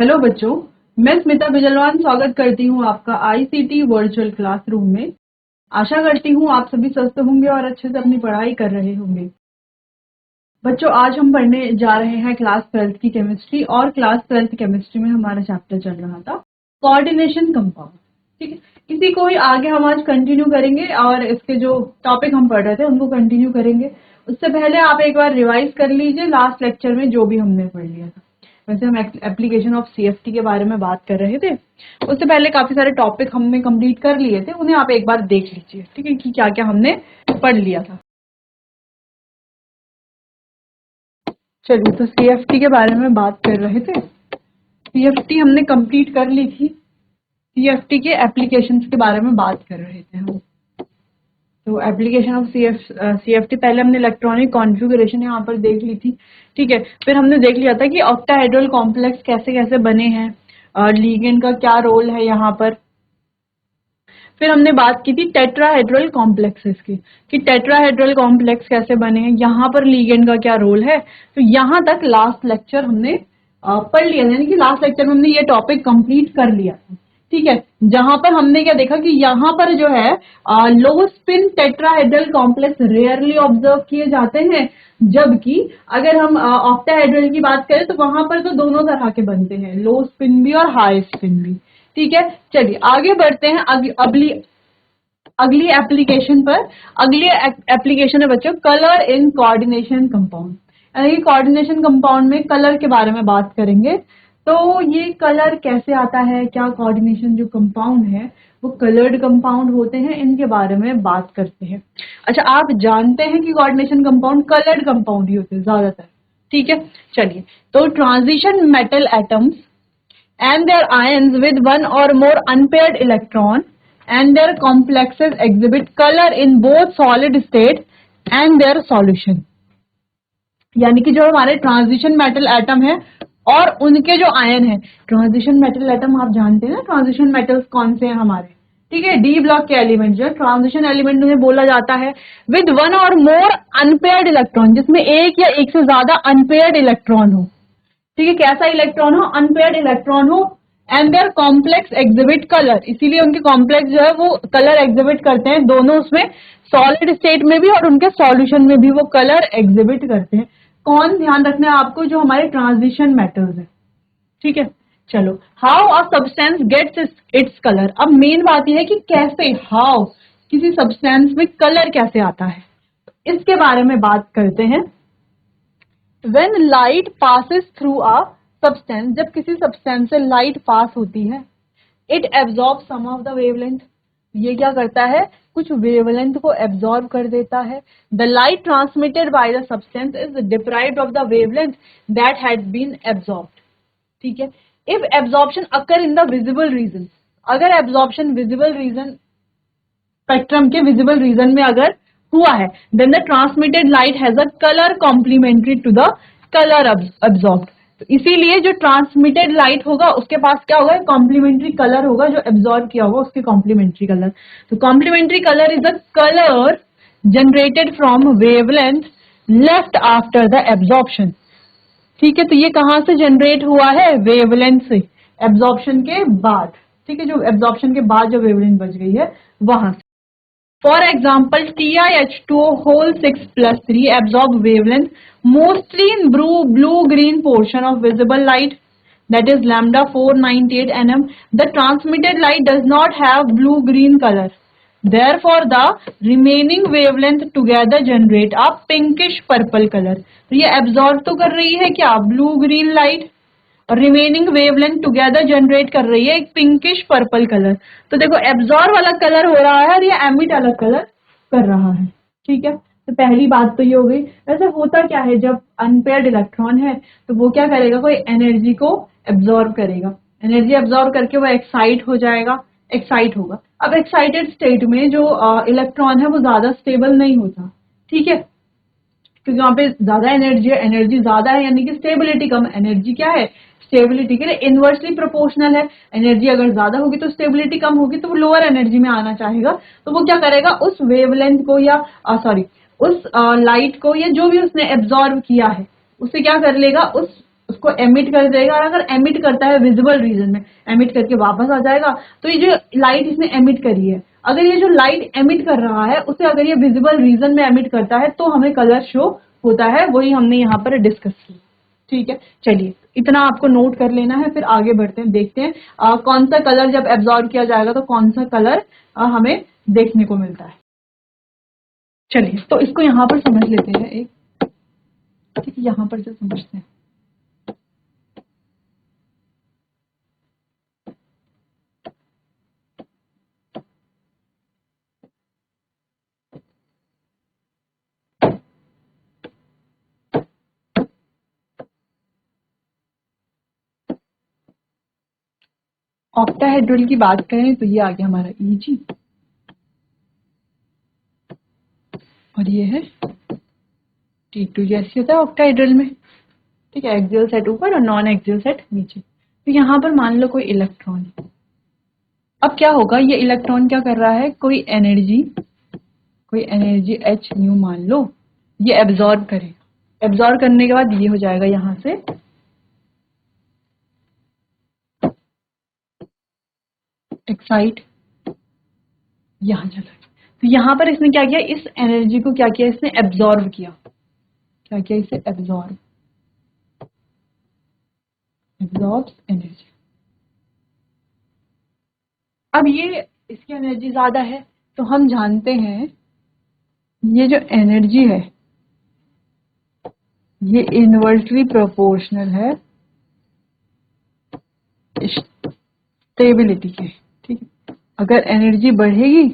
Hello बच्चों, मैं स्मिता बिजलवान स्वागत करती हूँ आपका आईसीटी वर्चुअल क्लासरूम में। आशा करती हूँ आप सभी स्वस्थ होंगे और अच्छे से अपनी पढ़ाई कर रहे होंगे। बच्चों, आज हम पढ़ने जा रहे हैं क्लास 12th की केमिस्ट्री और क्लास 12th केमिस्ट्री में हमारा चैप्टर चल रहा था कोऑर्डिनेशन कंपाउंड। ठीक है, इसी को ही आगे हम आज कंटिन्यू करेंगे और इसके जो टॉपिक हम पढ़ रहे थे उनको कंटिन्यू करेंगे। उससे पहले आप एक बार रिवाइज कर लीजिए लास्ट लेक्चर में जो भी हमने पढ़ लिया था। वैसे हम एप्लीकेशन ऑफ सीएफटी के बारे में बात कर रहे थे। उससे पहले काफी सारे टॉपिक हमने कंप्लीट कर लिए थे, उन्हें आप एक बार देख लीजिए। ठीक है, कि क्या क्या हमने पढ़ लिया था। चलिए, तो सीएफटी के बारे में बात कर रहे थे। सीएफटी हमने कंप्लीट कर ली थी। सीएफटी के एप्लीकेशंस के बारे में बात कर रहे थे हम। तो एप्लीकेशन ऑफ सीएफटी पहले हमने इलेक्ट्रॉनिक कॉन्फ़िगरेशन यहाँ पर देख ली थी। ठीक है, फिर हमने देख लिया था कि ऑक्टाहेड्रल कॉम्प्लेक्स कैसे कैसे बने हैं और लिगेंड का क्या रोल है यहाँ पर। फिर हमने बात की थी टेट्राहेड्रल कॉम्प्लेक्सेस की, कि टेट्राहेड्रल कॉम्प्लेक्स कैसे बने हैं, यहाँ पर लिगेंड का क्या रोल है। तो यहाँ तक लास्ट लेक्चर हमने पढ़ लिया, यानी कि लास्ट लेक्चर में हमने ये टॉपिक कंप्लीट कर लिया था। ठीक है, जहां पर हमने क्या देखा कि यहाँ पर जो है लो spin tetrahedral complex rarely observe किए जाते हैं, जबकि अगर हम ऑक्टाहेड्रल की बात करें तो वहां पर तो दोनों तरह के बनते हैं, लो स्पिन भी और हाई स्पिन भी। ठीक है, चलिए आगे बढ़ते हैं अगली एप्लीकेशन पर। अगली एप्लीकेशन है बच्चों कलर इन कोऑर्डिनेशन कंपाउंड। यानी कि कोऑर्डिनेशन कंपाउंड में कलर के बारे में बात करेंगे। तो ये कलर कैसे आता है, क्या कोऑर्डिनेशन जो कंपाउंड है वो कलर्ड कंपाउंड होते हैं, इनके बारे में बात करते हैं। अच्छा, आप जानते हैं कि कोऑर्डिनेशन कंपाउंड कलर्ड कंपाउंड ही होते हैं ज्यादातर। ठीक है, चलिए, तो transition metal atoms and their ions with one or more unpaired electron and their complexes exhibit color in both solid state and their solution। यानी कि जो हमारे ट्रांजिशन मेटल एटम है और उनके जो आयन है, ट्रांजिशन मेटल एटम आप जानते हैं ना, ट्रांजिशन मेटल्स कौन से हैं हमारे। ठीक है, डी ब्लॉक के एलिमेंट जो ट्रांजिशन एलिमेंट उन्हें बोला जाता है विद वन और मोर अनपेयर्ड इलेक्ट्रॉन, जिसमें एक या एक से ज्यादा अनपेयर्ड इलेक्ट्रॉन हो। ठीक है, कैसा इलेक्ट्रॉन हो, अनपेयर्ड इलेक्ट्रॉन हो। And their complex exhibit colour, इसीलिए उनके कॉम्प्लेक्स जो है वो कलर एग्जिबिट करते हैं, दोनों उसमें सॉलिड स्टेट में भी और उनके सॉल्यूशन में भी वो कलर एग्जिबिट करते हैं। कौन, ध्यान रखना है आपको, जो हमारे ट्रांजिशन मेटल्स है। ठीक है, चलो, how a substance gets its colour. अब मेन बात यह है कि कैसे, हाउ किसी सब्सटेंस में कलर कैसे आता है, इसके बारे में बात करते हैं। When light passes through a substance, जब किसी सब्सटेंस से लाइट पास होती है, it absorbs some of the wavelength। ये क्या करता है, कुछ वेवलेंथ को एब्जॉर्ब कर देता है। The light transmitted by the substance is deprived of the wavelength that had been absorbed। ठीक है, if absorption occur in the visible region, अगर absorption visible region, स्पेक्ट्रम के विजिबल रीजन में अगर हुआ है, then the transmitted light has a colour complementary to the colour absorbed. तो इसीलिए जो ट्रांसमिटेड लाइट होगा उसके पास क्या होगा, कॉम्प्लीमेंट्री कलर होगा, जो एब्सॉर्ब किया होगा उसके कॉम्प्लीमेंट्री कलर। तो complementary colour is the colour generated from wavelength left after the absorption. ठीक है, तो ये कहां से जनरेट हुआ है, वेवलेंथ से, एब्सॉर्प्शन के बाद। ठीक है, जो एब्सॉर्प्शन के बाद जो वेवलेंथ बच गई है वहां से। For example, TiH2O whole 6+3 absorb wavelength mostly in blue-green portion of visible light, that is lambda 498 nm. The transmitted light does not have blue-green color. Therefore, the remaining wavelength together generate a pinkish purple color. तो ये absorb तो कर रही है क्या, blue-green light, और remaining wavelength together generate कर रही है एक पिंकिश पर्पल कलर। तो देखो, एब्जॉर्ब अलग कलर हो रहा है और ये एमिट अलग कलर कर रहा है। ठीक है, तो पहली बात तो ये हो गई। वैसे होता क्या है, जब अनपेयर्ड इलेक्ट्रॉन है तो वो क्या करेगा, कोई एनर्जी को एब्जॉर्ब करेगा, एनर्जी एब्जॉर्ब करके वो एक्साइट हो जाएगा, एक्साइट होगा। अब एक्साइटेड स्टेट में जो इलेक्ट्रॉन है वो ज्यादा स्टेबल नहीं होता। ठीक है, क्योंकि वहां पे ज्यादा एनर्जी है, एनर्जी ज्यादा है यानी कि स्टेबिलिटी कम। एनर्जी क्या है, स्टेबिलिटी के लिए इनवर्सली प्रोपोर्शनल है। एनर्जी अगर ज्यादा होगी तो स्टेबिलिटी कम होगी, तो वो लोअर एनर्जी में आना चाहेगा। तो वो क्या करेगा, उस वेवलेंथ को या उस लाइट को या जो भी उसने एब्जॉर्ब किया है उसे क्या कर लेगा, उसको उसको एमिट कर देगा, और अगर एमिट करता है विजिबल रीजन में, एमिट करके वापस आ जाएगा, तो ये जो लाइट इसने एमिट करी है, अगर ये जो लाइट एमिट कर रहा है उसे अगर ये विजिबल रीजन में एमिट करता है तो हमें कलर शो होता है, वही हमने यहाँ पर डिस्कस किया। ठीक है, चलिए इतना आपको नोट कर लेना है, फिर आगे बढ़ते हैं, देखते हैं कौन सा कलर जब एब्जॉर्ब किया जाएगा तो कौन सा कलर हमें देखने को मिलता है। चलिए तो इसको यहाँ पर समझ लेते हैं एक, ठीक है, यहाँ पर जो समझते हैं। ऑक्टाहेड्रल की बात करें तो ये आ गया हमारा Eg, और ये है T2, जैसे होता है ऑक्टाहेड्रल में। ठीक है, एक्सियल सेट ऊपर और नॉन एक्सियल सेट नीचे। तो यहाँ पर मान लो कोई इलेक्ट्रॉन, अब क्या होगा, ये इलेक्ट्रॉन क्या कर रहा है, कोई एनर्जी h न्यू मान लो, ये एब्जॉर्ब करेगा। एब्जॉर्ब करने के बाद ये हो जाएगा यहाँ से एक्साइट, यहाँ चला। तो यहाँ पर इसने क्या किया, इस एनर्जी को क्या किया, इसने एब्जॉर्ब किया। क्या किया, इसे एब्जॉर्ब्स एनर्जी। अब ये इसकी एनर्जी ज्यादा है, तो हम जानते हैं ये जो एनर्जी है ये इनवर्सली प्रोपोर्शनल है स्टेबिलिटी के। ठीक है, अगर एनर्जी बढ़ेगी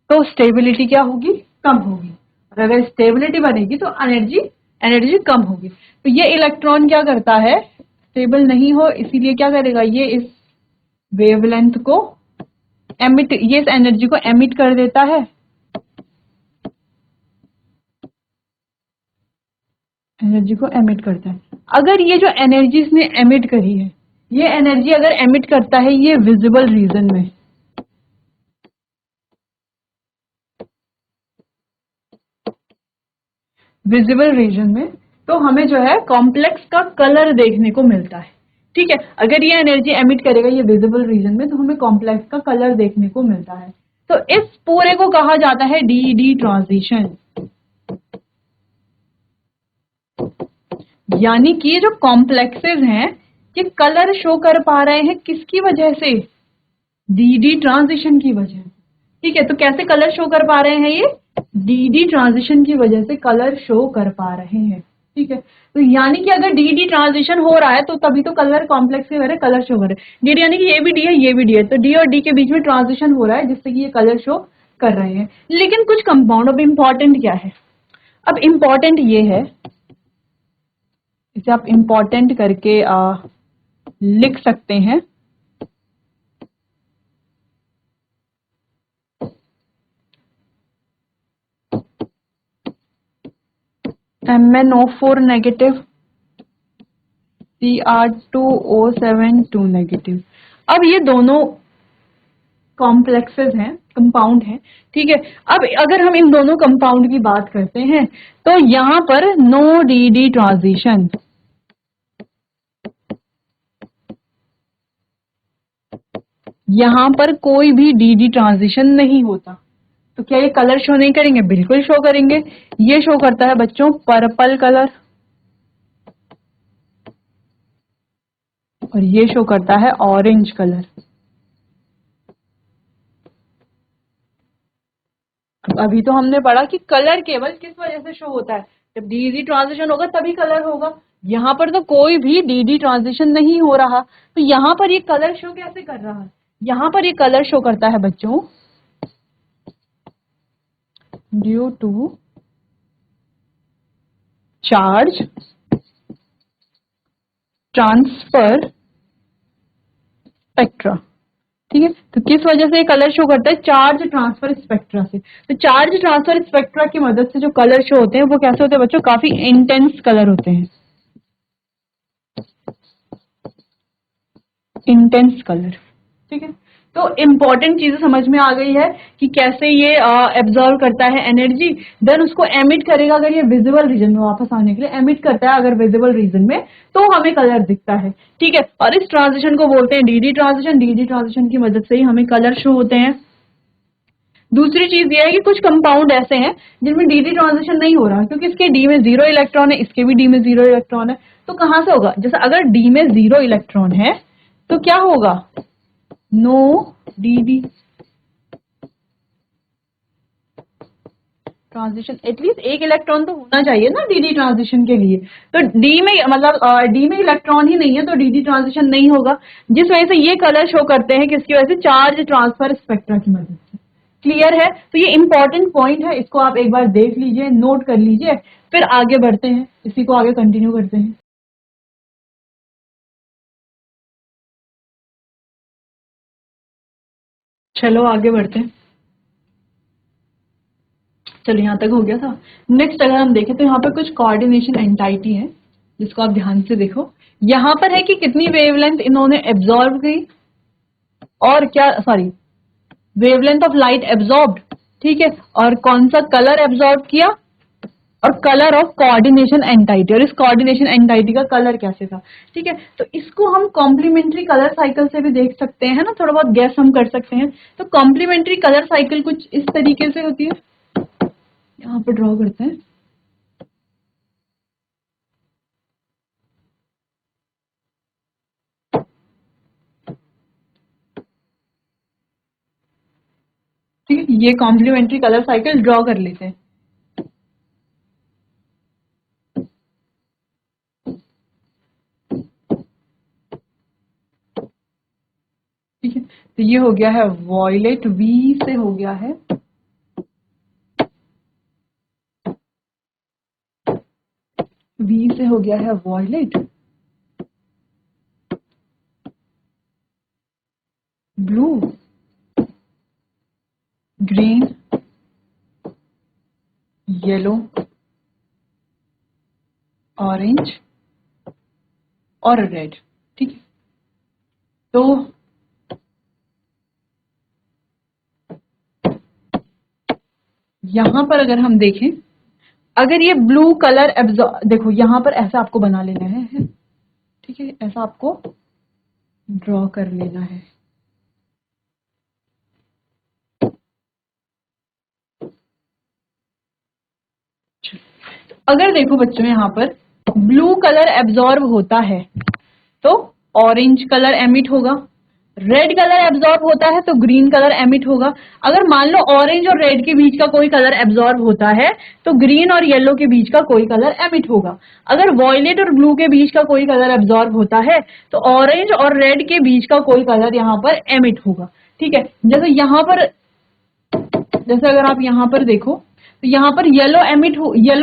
तो स्टेबिलिटी क्या होगी, कम होगी, और अगर स्टेबिलिटी बढ़ेगी तो एनर्जी कम होगी। तो ये इलेक्ट्रॉन क्या करता है, स्टेबल नहीं हो, इसीलिए क्या करेगा, ये इस वेवलेंथ को एमिट, ये इस एनर्जी को एमिट कर देता है, एनर्जी को एमिट करता है। अगर ये जो एनर्जी इसने एमिट करी है, ये एनर्जी अगर एमिट करता है ये विजिबल रीजन में, तो हमें जो है कॉम्प्लेक्स का कलर देखने को मिलता है। ठीक है, अगर ये एनर्जी एमिट करेगा ये विजिबल रीजन में, तो हमें कॉम्प्लेक्स का कलर देखने को मिलता है। तो इस पूरे को कहा जाता है डी ट्रांजिशन। यानी कि जो कॉम्प्लेक्सेस हैं ये कलर शो कर पा रहे हैं किसकी वजह से, डी ट्रांजिशन की वजह से। ठीक है, तो कैसे कलर शो कर पा रहे हैं, ये डी ट्रांजिशन की वजह से कलर शो कर पा रहे हैं। ठीक है, तो यानी कि अगर डी ट्रांजिशन हो रहा है तो तभी तो कलर कॉम्प्लेक्स के वजह कलर शो कर रहे हैं। डी यानी कि ये भी डी है, ये भी डी है, तो डी और डी के बीच में ट्रांजिशन हो रहा है जिससे कि ये कलर शो कर रहे हैं। लेकिन कुछ कंपाउंड, अब इंपॉर्टेंट क्या है, अब इंपॉर्टेंट ये है, इसे आप इंपॉर्टेंट करके लिख सकते हैं। MnO4 negative, Cr2O7 2 negative. अब ये दोनों कॉम्प्लेक्सेस हैं, कंपाउंड हैं। ठीक है, अब अगर हम इन दोनों कंपाउंड की बात करते हैं तो यहां पर नो डी ट्रांजिशन, यहां पर कोई भी डी ट्रांजिशन नहीं होता। तो क्या ये कलर शो नहीं करेंगे, बिल्कुल शो करेंगे। ये शो करता है बच्चों पर्पल कलर, और ये शो करता है ऑरेंज कलर। अभी तो हमने पढ़ा कि कलर केवल किस वजह से शो होता है, जब डी ट्रांजिशन होगा तभी कलर होगा। यहाँ पर तो कोई भी डी ट्रांजिशन नहीं हो रहा, तो यहाँ पर ये कलर शो कैसे कर रहा है, यहाँ पर ये कलर शो करता है बच्चों due to charge transfer spectra. ठीक है, तो किस वजह से कलर शो करता है, चार्ज ट्रांसफर स्पेक्ट्रा से। तो चार्ज ट्रांसफर स्पेक्ट्रा की मदद से जो कलर शो होते हैं वो कैसे होते हैं बच्चों, काफी इंटेंस कलर होते हैं, इंटेंस कलर। ठीक है, तो इम्पोर्टेंट चीजें समझ में आ गई है कि कैसे ये एब्जॉर्व करता है एनर्जी, देन उसको एमिट करेगा। अगर ये विजिबल रीजन में वापस आने के लिए एमिट करता है अगर विजिबल रीजन में, तो हमें कलर दिखता है। ठीक है, और इस ट्रांजिशन को बोलते हैं डीडी ट्रांजिशन। डीडी ट्रांजिशन की मदद से ही हमें कलर शो होते हैं। दूसरी चीज ये है कि कुछ कंपाउंड ऐसे हैं जिनमें डीडी ट्रांजिशन नहीं हो रहा, क्योंकि इसके डी में 0 इलेक्ट्रॉन है, इसके भी डी में 0 इलेक्ट्रॉन है। तो कहां से होगा? जैसे अगर डी में 0 इलेक्ट्रॉन है तो क्या होगा? No d d transition. एटलीस्ट एक इलेक्ट्रॉन तो होना चाहिए ना डीडी ट्रांजिशन के लिए। तो डी में मतलब डी में इलेक्ट्रॉन ही नहीं है तो डीडी ट्रांजिशन नहीं होगा, जिस वजह से ये कलर शो करते हैं किसकी वजह से? चार्ज ट्रांसफर स्पेक्ट्रा की मदद से। क्लियर है? तो ये इंपॉर्टेंट पॉइंट है, इसको आप एक बार देख लीजिए, नोट कर लीजिए, फिर आगे बढ़ते हैं, इसी को आगे कंटिन्यू करते हैं। चलो आगे बढ़ते हैं। चलो यहाँ तक हो गया था। नेक्स्ट अगर हम देखें तो यहाँ पर कुछ कोऑर्डिनेशन एंटाइटी है, जिसको आप ध्यान से देखो। यहाँ पर है कि कितनी वेवलेंथ इन्होंने एब्जॉर्ब की, और क्या, sorry, wavelength of light absorbed, ठीक है, और कौन सा कलर एब्जॉर्ब किया, और कलर ऑफ कोऑर्डिनेशन एंटाइटी, और इस कोऑर्डिनेशन एंटाइटी का कलर कैसे था। ठीक है, तो इसको हम कॉम्प्लीमेंट्री कलर साइकिल से भी देख सकते हैं ना, थोड़ा बहुत गैस हम कर सकते हैं। तो कॉम्प्लीमेंट्री कलर साइकिल कुछ इस तरीके से होती है, यहाँ पर ड्रॉ करते हैं। ठीक है, ये कॉम्प्लीमेंट्री कलर साइकिल ड्रॉ कर लेते हैं। ठीक है, तो ये हो गया है वॉयलेट, वी से हो गया है violet, blue, green, yellow, orange और रेड। ठीक है, तो यहां पर अगर हम देखें, अगर ये ब्लू कलर एब्जॉर्ब, देखो यहां पर ऐसा आपको बना लेना है। ठीक है, ऐसा आपको ड्रॉ कर लेना है। अगर देखो बच्चों यहाँ पर ब्लू कलर एब्जॉर्ब होता है तो ऑरेंज कलर एमिट होगा, रेड कलर एब्जॉर्ब होता है तो ग्रीन कलर एमिट होगा। अगर मान लो ऑरेंज और रेड के बीच का कोई कलर एब्जॉर्ब होता है तो ग्रीन और येलो के बीच का कोई कलर एमिट होगा। अगर वॉयलेट और ब्लू के बीच का कोई कलर एब्जॉर्ब होता है तो ऑरेंज और रेड के बीच का कोई कलर यहाँ पर एमिट होगा। ठीक है, जैसे अगर आप यहाँ पर देखो तो यहाँ पर येलो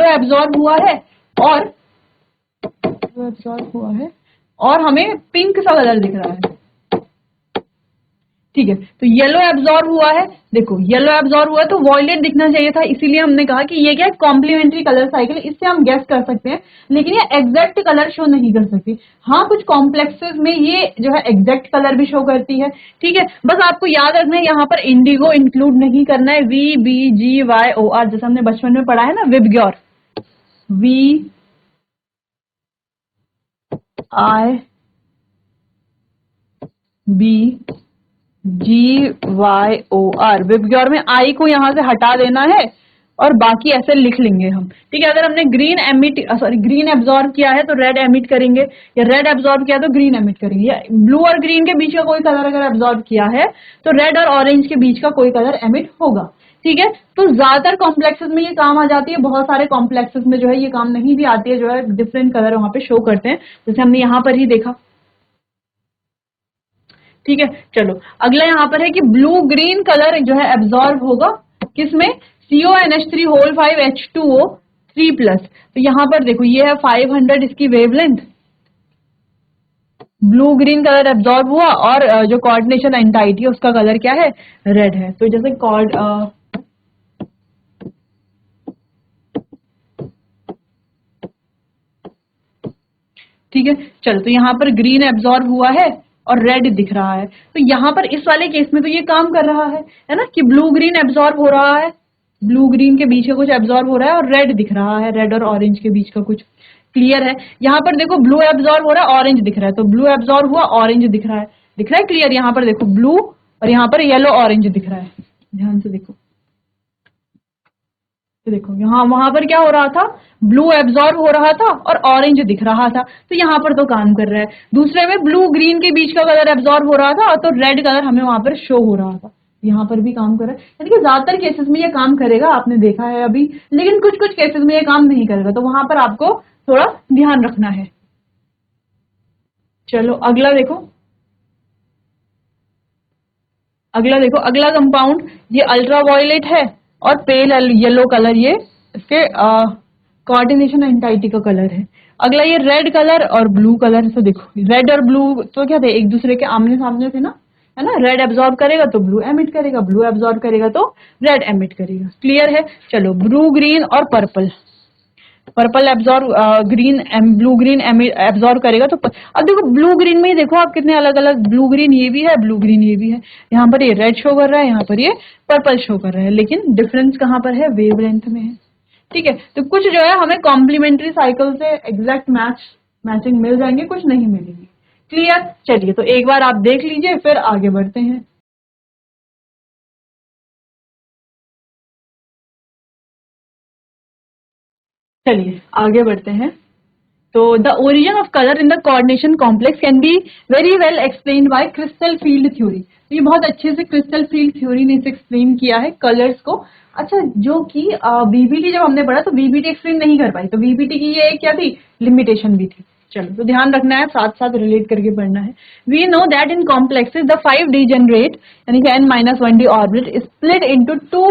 एब्जॉर्ब हुआ है, और हमें पिंक सा कलर दिख रहा है। ठीक है, तो येलो एब्जॉर्ब हुआ है, देखो येलो एब्जॉर्ब हुआ है तो वॉयलेट दिखना चाहिए था, इसीलिए हमने कहा कि ये क्या है, कॉम्प्लीमेंट्री कलर साइकिल। इससे हम गेस कर सकते हैं, लेकिन ये एग्जैक्ट कलर शो नहीं कर सकती। हाँ, कुछ कॉम्प्लेक्सेस में ये जो है एग्जैक्ट कलर भी शो करती है। ठीक है, बस आपको याद रखना है यहाँ पर इंडिगो इंक्लूड नहीं करना है, VBGYOR, जैसे हमने बचपन में पढ़ा है ना, विबग्योर, VIBGYOR, विबग्योर में आई को यहां से हटा देना है और बाकी ऐसे लिख लेंगे हम। ठीक है, अगर हमने ग्रीन एब्जॉर्ब किया है तो रेड एमिट करेंगे, या रेड एब्जॉर्ब किया तो ग्रीन एमिट करेंगे, या ब्लू और ग्रीन के बीच का कोई कलर अगर एब्जॉर्ब किया है तो रेड और ऑरेंज के बीच का कोई कलर एमिट होगा। ठीक है, तो ज्यादातर कॉम्प्लेक्सेस में ये काम आ जाती है, बहुत सारे कॉम्प्लेक्सेस में जो है ये काम नहीं भी आती है, जो है डिफरेंट कलर वहां पे शो करते हैं, जैसे हमने यहाँ पर ही देखा। ठीक है, चलो अगला यहाँ पर है कि ब्लू ग्रीन कलर जो है एब्जॉर्ब होगा किसमें? CONH3 whole 5 H2O 3+। तो यहाँ पर देखो ये है 500 इसकी wavelength, blue green colour absorb हुआ, और जो कोऑर्डिनेशन एंटाइटी है उसका कलर क्या है? रेड है। तो जैसे ठीक है, चलो तो यहाँ पर ग्रीन एब्जॉर्ब हुआ है और रेड दिख रहा है। तो यहाँ पर इस वाले केस में तो ये काम कर रहा है ना, कि ब्लू ग्रीन एब्जॉर्ब हो रहा है, ब्लू ग्रीन के बीच का कुछ एब्जॉर्ब हो रहा है और रेड दिख रहा है, रेड और ऑरेंज के बीच का कुछ। क्लियर है? यहाँ पर देखो ब्लू एब्जॉर्ब हो रहा है, ऑरेंज दिख रहा है, तो ब्लू एब्जॉर्ब हुआ, ऑरेंज दिख रहा है, दिख रहा है क्लियर? यहाँ पर देखो ब्लू और यहाँ पर येलो ऑरेंज दिख रहा है, ध्यान से देखो। तो देखो यहाँ वहां पर क्या हो रहा था, ब्लू एब्जॉर्ब हो रहा था और ऑरेंज दिख रहा था, तो यहाँ पर तो काम कर रहा है। दूसरे में ब्लू ग्रीन के बीच का कलर एब्जॉर्ब हो रहा था तो रेड कलर हमें वहां पर शो हो रहा था, यहाँ पर भी काम कर रहा है। यानी कि ज्यादातर केसेस में ये काम करेगा, आपने देखा है अभी, लेकिन कुछ कुछ केसेस में ये काम नहीं करेगा, तो वहां पर आपको थोड़ा ध्यान रखना है। चलो अगला देखो, अगला कंपाउंड ये अल्ट्रा वायलेट है और पेल येलो कलर ये इसके कोऑर्डिनेशन एंटाइटी का कलर है। अगला ये रेड कलर और ब्लू कलर। तो देखो रेड और ब्लू तो क्या थे, एक दूसरे के आमने सामने थे ना, है ना। रेड एब्जॉर्ब करेगा तो ब्लू एमिट करेगा, ब्लू एब्जॉर्ब करेगा तो रेड एमिट करेगा। क्लियर है? चलो ब्लू ग्रीन और purple, purple absorb green blue green absorb करेगा तो अब देखो ब्लू ग्रीन में ही देखो आप कितने अलग अलग, ब्लू ग्रीन ये भी है, ब्लू ग्रीन ये भी है, यहाँ पर ये रेड शो कर रहा है, यहाँ पर ये पर्पल शो कर रहा है, लेकिन डिफरेंस कहाँ पर है, वेवलेंथ में है। ठीक है, तो कुछ जो है हमें कॉम्प्लीमेंट्री साइकिल से एग्जैक्ट मैचिंग मिल जाएंगे, कुछ नहीं मिलेंगे। क्लियर? चलिए तो एक बार आप देख लीजिए, फिर आगे बढ़ते हैं। चलिए आगे बढ़ते हैं। तो the origin of colour in the coordination complex can be very well explained bye crystal field theory. तो ये बहुत अच्छे से क्रिस्टल फील्ड थ्योरी ने इसे एक्सप्लेन किया है कलर्स को। अच्छा, जो कि वीबीटी जब हमने पढ़ा तो वीबीटी एक्सप्लेन नहीं कर पाई, तो वीबीटी की ये क्या थी, लिमिटेशन भी थी। चलो तो ध्यान रखना है, साथ साथ रिलेट करके पढ़ना है। We know that in complexes the 5 degenerate यानी कि n-1d orbit split into 2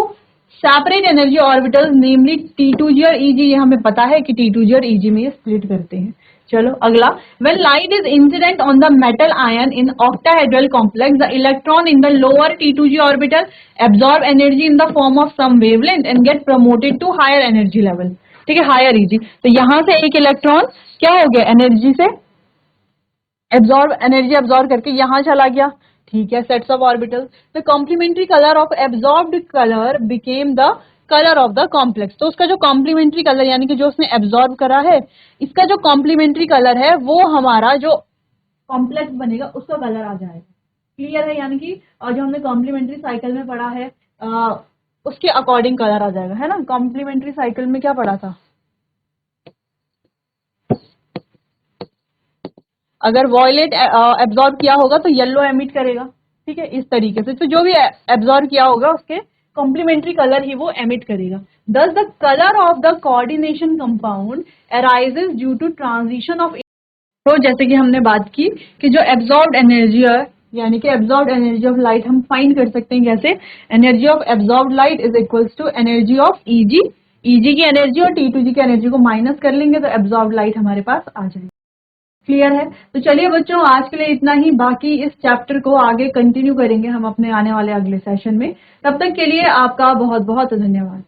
separate energy orbitals namely T2g और Eg। ये हमें पता है कि T2g और Eg में ये स्प्लिट करते हैं। चलो अगला, when light is incident on the metal ion in octahedral complex, the electron in the lower T2g orbital absorb energy in the form of some wavelength and get promoted to higher energy level। ठीक है, higher Eg। तो यहां से एक electron क्या हो गया, energy से एनर्जी एब्जॉर्ब करके यहां चला गया। ठीक है, sets of orbitals, the complementary colour of absorbed colour became the colour of the complex. तो उसका जो कॉम्प्लीमेंट्री कलर यानी कि जो उसने एब्जॉर्ब करा है, इसका जो कॉम्प्लीमेंट्री कलर है वो हमारा जो कॉम्प्लेक्स बनेगा उसका कलर आ जाएगा। क्लियर है? यानी कि जो हमने कॉम्प्लीमेंट्री साइकिल में पढ़ा है उसके अकॉर्डिंग कलर आ जाएगा, है ना। कॉम्प्लीमेंट्री साइकिल में क्या पढ़ा था, अगर वॉयलेट एब्जॉर्ब किया होगा तो येलो एमिट करेगा। ठीक है, इस तरीके से तो जो भी एब्जॉर्ब किया होगा उसके कॉम्प्लीमेंट्री कलर ही वो एमिट करेगा। Thus the colour of the coordination compound arises due to transition of. तो जैसे कि हमने बात की कि जो एब्जॉर्ब्ड एनर्जी है यानी कि एब्जॉर्ब्ड एनर्जी ऑफ लाइट हम फाइंड कर सकते हैं कैसे, energy of absorbed light is equals to energy of Eg, Eg की एनर्जी और T2g की एनर्जी को माइनस कर लेंगे तो एब्जॉर्ब्ड लाइट हमारे पास आ जाएगी। क्लियर है? तो चलिए बच्चों, आज के लिए इतना ही। बाकी इस चैप्टर को आगे कंटिन्यू करेंगे हम अपने आने वाले अगले सेशन में। तब तक के लिए आपका बहुत बहुत धन्यवाद।